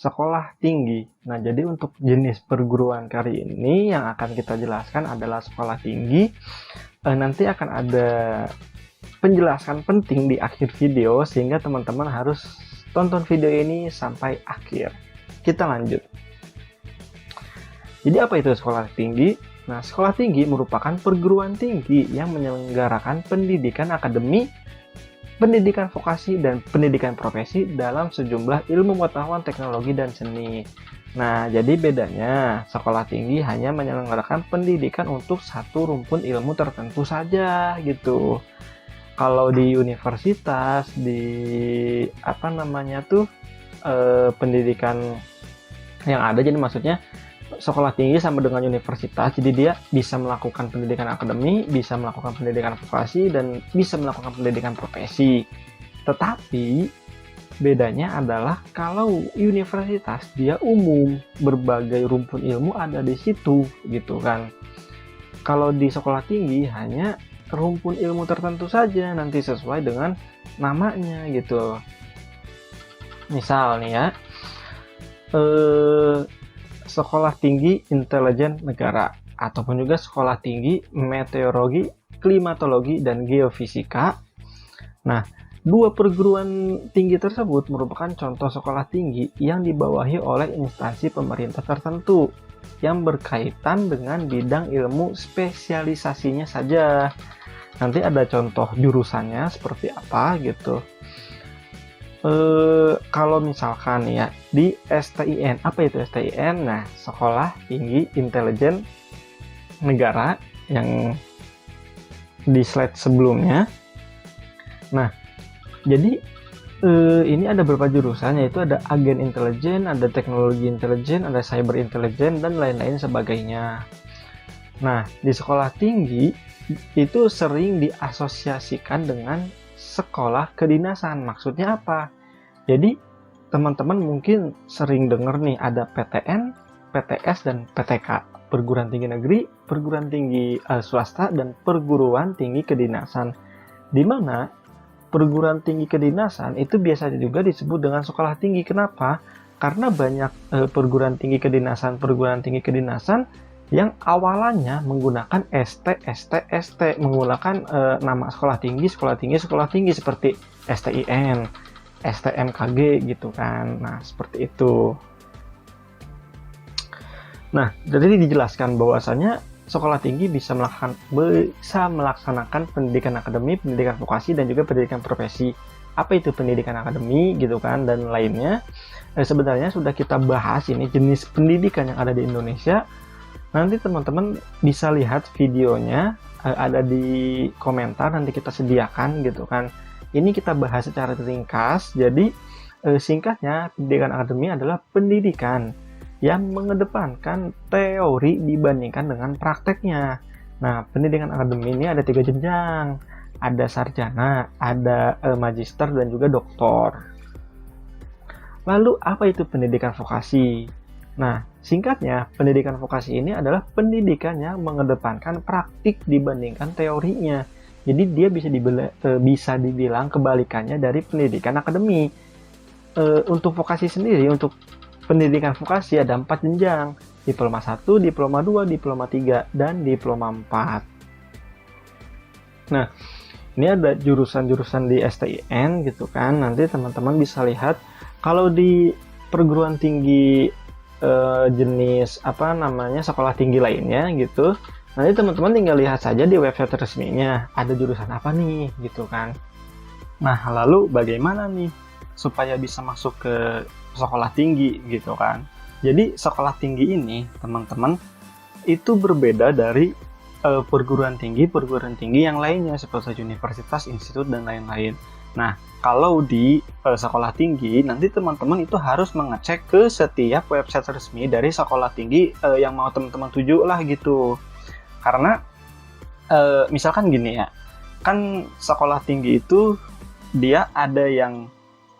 sekolah tinggi. Nah, jadi untuk jenis perguruan kali ini yang akan kita jelaskan adalah sekolah tinggi. Nanti akan ada penjelasan penting di akhir video sehingga teman-teman harus tonton video ini sampai akhir. Kita lanjut. Jadi apa itu sekolah tinggi? Nah, sekolah tinggi merupakan perguruan tinggi yang menyelenggarakan pendidikan akademik, pendidikan vokasi, dan pendidikan profesi dalam sejumlah ilmu pengetahuan, teknologi, dan seni. Nah, jadi bedanya sekolah tinggi hanya menyelenggarakan pendidikan untuk satu rumpun ilmu tertentu saja gitu. Kalau di universitas, di pendidikan yang ada, jadi maksudnya sekolah tinggi sama dengan universitas, jadi dia bisa melakukan pendidikan akademik, bisa melakukan pendidikan vokasi, dan bisa melakukan pendidikan profesi. Tetapi bedanya adalah kalau universitas dia umum, berbagai rumpun ilmu ada di situ gitu kan. Kalau di sekolah tinggi hanya rumpun ilmu tertentu saja, nanti sesuai dengan namanya gitu. Misal nih ya, sekolah tinggi intelijen negara, ataupun juga sekolah tinggi meteorologi, klimatologi, dan geofisika. Nah, dua perguruan tinggi tersebut merupakan contoh sekolah tinggi yang dibawahi oleh instansi pemerintah tertentu yang berkaitan dengan bidang ilmu spesialisasinya saja. Nanti ada contoh jurusannya seperti apa gitu. Kalau misalkan ya di STIN, apa itu STIN? Nah, Sekolah Tinggi Intelijen Negara yang di slide sebelumnya. Nah, jadi ini ada beberapa jurusan, yaitu ada agen intelijen, ada teknologi intelijen, ada cyber intelijen, dan lain-lain sebagainya. Nah, di sekolah tinggi itu sering diasosiasikan dengan sekolah kedinasan. Maksudnya apa? Jadi teman-teman mungkin sering dengar nih ada PTN, PTS, dan PTK, perguruan tinggi negeri, perguruan tinggi swasta, dan perguruan tinggi kedinasan. Di mana perguruan tinggi kedinasan itu biasanya juga disebut dengan sekolah tinggi. Kenapa? Karena banyak perguruan tinggi kedinasan yang awalannya menggunakan ST, menggunakan nama sekolah tinggi seperti STIN, STMKG gitu kan. Nah, seperti itu. Nah, jadi dijelaskan bahwasanya sekolah tinggi bisa melaksanakan pendidikan akademik, pendidikan vokasi, dan juga pendidikan profesi. Apa itu pendidikan akademik gitu kan, dan lainnya. Sebenarnya sudah kita bahas ini jenis pendidikan yang ada di Indonesia. Nanti teman-teman bisa lihat videonya, ada di komentar, nanti kita sediakan gitu kan. Ini kita bahas secara ringkas. Jadi singkatnya, pendidikan akademik adalah pendidikan yang mengedepankan teori dibandingkan dengan prakteknya. Nah, pendidikan akademik ini ada 3 jenjang. Ada sarjana, ada magister, dan juga doktor. Lalu, apa itu pendidikan vokasi? Nah, singkatnya, pendidikan vokasi ini adalah pendidikan yang mengedepankan praktik dibandingkan teorinya. Jadi dia bisa dibilang kebalikannya dari pendidikan akademik. Untuk vokasi sendiri, untuk pendidikan vokasi ada 4 jenjang. Diploma 1, Diploma 2, Diploma 3, dan Diploma 4. Nah, ini ada jurusan-jurusan di STIN gitu kan. Nanti teman-teman bisa lihat kalau di perguruan tinggi jenis sekolah tinggi lainnya gitu. Nanti teman-teman tinggal lihat saja di website resminya ada jurusan apa nih gitu kan. Nah, lalu bagaimana nih supaya bisa masuk ke sekolah tinggi gitu kan. Jadi sekolah tinggi ini teman-teman itu berbeda dari perguruan tinggi yang lainnya seperti universitas, institut, dan lain-lain. Nah, kalau di sekolah tinggi nanti teman-teman itu harus mengecek ke setiap website resmi dari sekolah tinggi yang mau teman-teman tuju lah gitu. Karena misalkan gini ya, kan sekolah tinggi itu dia ada yang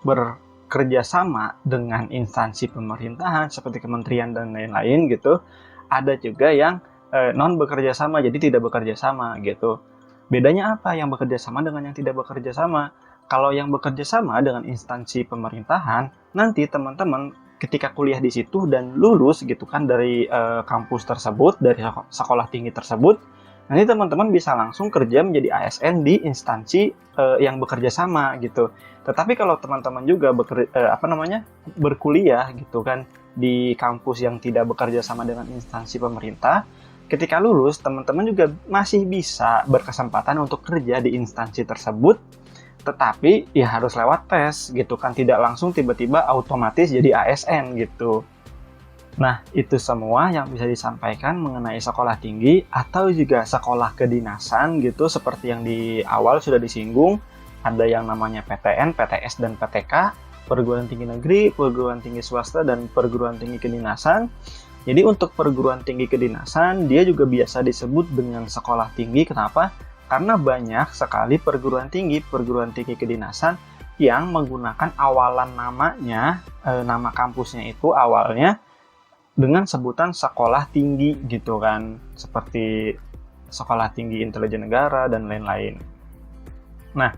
bekerja sama dengan instansi pemerintahan seperti kementerian dan lain-lain gitu. Ada juga yang non bekerja sama, jadi tidak bekerja sama gitu. Bedanya apa yang bekerja sama dengan yang tidak bekerja sama? Kalau yang bekerja sama dengan instansi pemerintahan, nanti teman-teman ketika kuliah di situ dan lulus gitu kan dari kampus tersebut, dari sekolah tinggi tersebut, nanti teman-teman bisa langsung kerja menjadi ASN di instansi yang bekerja sama gitu. Tetapi kalau teman-teman juga berkuliah gitu kan di kampus yang tidak bekerja sama dengan instansi pemerintah, ketika lulus teman-teman juga masih bisa berkesempatan untuk kerja di instansi tersebut, tetapi ya harus lewat tes gitu kan, tidak langsung tiba-tiba otomatis jadi ASN gitu. Nah, itu semua yang bisa disampaikan mengenai sekolah tinggi atau juga sekolah kedinasan gitu, seperti yang di awal sudah disinggung. Ada yang namanya PTN, PTS, dan PTK, perguruan tinggi negeri, perguruan tinggi swasta, dan perguruan tinggi kedinasan. Jadi untuk perguruan tinggi kedinasan, dia juga biasa disebut dengan sekolah tinggi. Kenapa? Karena banyak sekali perguruan tinggi kedinasan yang menggunakan awalan namanya, nama kampusnya itu awalnya dengan sebutan sekolah tinggi gitu kan, seperti sekolah tinggi intelijen negara dan lain-lain. Nah,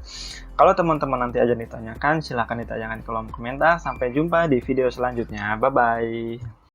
kalau teman-teman nanti aja ditanyakan, silahkan ditanyakan di kolom komentar. Sampai jumpa di video selanjutnya. Bye-bye.